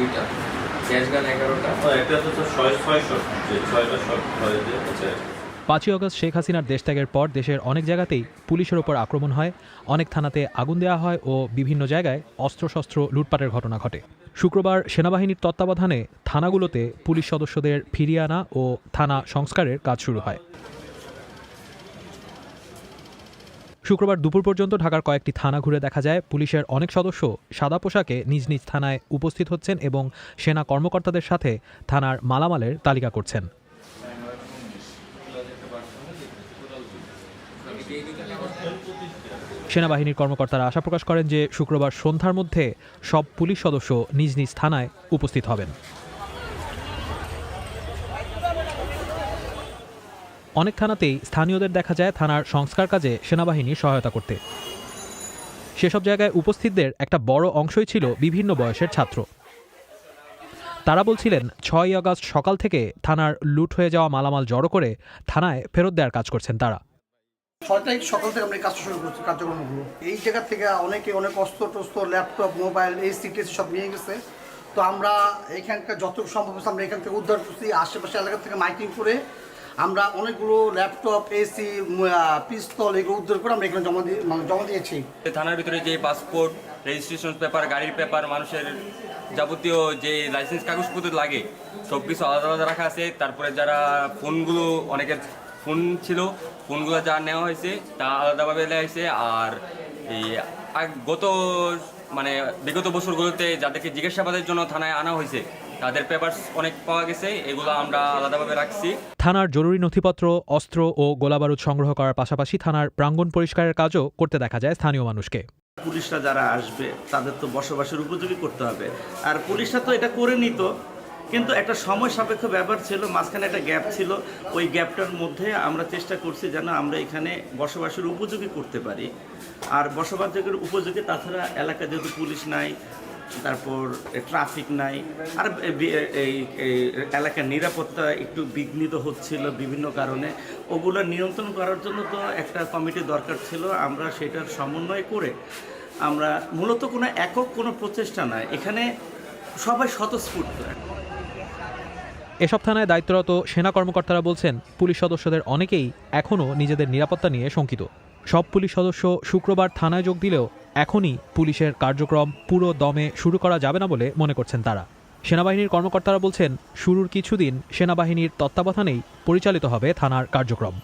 2টা, গ্যাস গান 11টা। একটা তো 6 শট, যে 6টা শট হয় যে আছে। 5ই আগস্ট শেখ হাসিনার দেশত্যাগের পর দেশের অনেক জায়গাতেই পুলিশের ওপর আক্রমণ হয়, অনেক থানাতে আগুন দেওয়া হয় ও বিভিন্ন জায়গায় অস্ত্রশস্ত্র লুটপাটের ঘটনা ঘটে। শুক্রবার সেনাবাহিনীর তত্ত্বাবধানে থানাগুলোতে পুলিশ সদস্যদের ফিরিয়ে আনা ও থানা সংস্কারের কাজ শুরু হয়। শুক্রবার দুপুর পর্যন্ত ঢাকার কয়েকটি থানা ঘুরে দেখা যায় পুলিশের অনেক সদস্য সাদা পোশাকে নিজ নিজ থানায় উপস্থিত হচ্ছেন এবং সেনা কর্মকর্তাদের সাথে থানার মালামালের তালিকা করছেন। সেনাবাহিনীর কর্মকর্তারা আশা প্রকাশ করেন যে শুক্রবার সন্ধ্যার মধ্যে সব পুলিশ সদস্য নিজ নিজ থানায় উপস্থিত হবেন। অনেক থানাতেই স্থানীয়দের দেখা যায় থানার সংস্কার কাজে সেনাবাহিনীর সহায়তা করতে। সেসব জায়গায় উপস্থিতদের একটা বড় অংশই ছিল বিভিন্ন বয়সের ছাত্র। তারা বলছিলেন 6ই আগস্ট সকাল থেকে থানার লুট হয়ে যাওয়া মালামাল জড়ো করে থানায় ফেরত দেওয়ার কাজ করছেন তারা। 6টায় সকাল থেকে আমরা এই কাজটা শুরু করছি, কার্যক্রমগুলো। এই জায়গা থেকে অনেকে অনেক অস্ত্র ল্যাপটপ, মোবাইল, এসি টেসি সব নিয়ে গেছে। তো আমরা এখানকার যতটুকু সম্ভব আমরা এখান থেকে উদ্ধার করছি। আশেপাশে এলাকা থেকে মাইকিং করে আমরা অনেকগুলো ল্যাপটপ, এসি, পিস্তল এগুলো উদ্ধার করে আমরা এখানে জমা দিয়েছি। থানার ভিতরে যে পাসপোর্ট, রেজিস্ট্রেশন পেপার, গাড়ির পেপার, মানুষের যাবতীয় যে লাইসেন্স কাগজপত্র লাগে সব কিছু আলাদা আলাদা রাখা আছে। তারপরে যারা ফোনগুলো, অনেকের ফোন ছিল, ফোনগুলো যা নেওয়া হয়েছে তা আলাদাভাবে নেওয়া হয়েছে। আর এই বিগত বছরগুলোতে যাদেরকে জিজ্ঞাসাবাদের জন্য থানায় আনা হয়েছে তাদের পেপারস অনেক পাওয়া গেছে, এগুলো আমরা আলাদাভাবে রাখছি। থানার জরুরি নথিপত্র, অস্ত্র ও গোলাবারুদ সংগ্রহ করার পাশাপাশি থানার প্রাঙ্গণ পরিষ্কারের কাজও করতে দেখা যায় স্থানীয় মানুষকে। পুলিশরা যারা আসবে তাদের তো বসবাসের উপযোগী করতে হবে, আর পুলিশরা তো এটা করে নিত, কিন্তু একটা সময় সাপেক্ষ ব্যাপার ছিল, মাঝখানে একটা গ্যাপ ছিল। ওই গ্যাপটার মধ্যে আমরা চেষ্টা করছি যেন আমরা এখানে বসবাসের উপযোগী করতে পারি। আর বসবাসের উপযোগী, তাছাড়া এলাকা যেহেতু পুলিশ নাই, তারপর ট্রাফিক নাই, আর এই এলাকার নিরাপত্তা একটু বিঘ্নিত হচ্ছিল বিভিন্ন কারণে, ওগুলো নিয়ন্ত্রণ করার জন্য তো একটা কমিটি দরকার ছিল। আমরা সেটার সমন্বয় করে আমরা মূলত কোনো একক কোনো প্রচেষ্টা নয়, এখানে সবাই স্বতঃস্ফূর্ত। এসব থানায় দায়িত্বরত সেনা কর্মকর্তারা বলছেন পুলিশ সদস্যদের অনেকেই এখনও নিজেদের নিরাপত্তা নিয়ে শঙ্কিত। সব পুলিশ সদস্য শুক্রবার থানায় যোগ দিলেও এখনই পুলিশের কার্যক্রম পুরো দমে শুরু করা যাবে না বলে মনে করছেন তারা। সেনাবাহিনীর কর্মকর্তারা বলছেন শুরুর কিছুদিন সেনাবাহিনীর তত্ত্বাবধানেই পরিচালিত হবে থানার কার্যক্রম।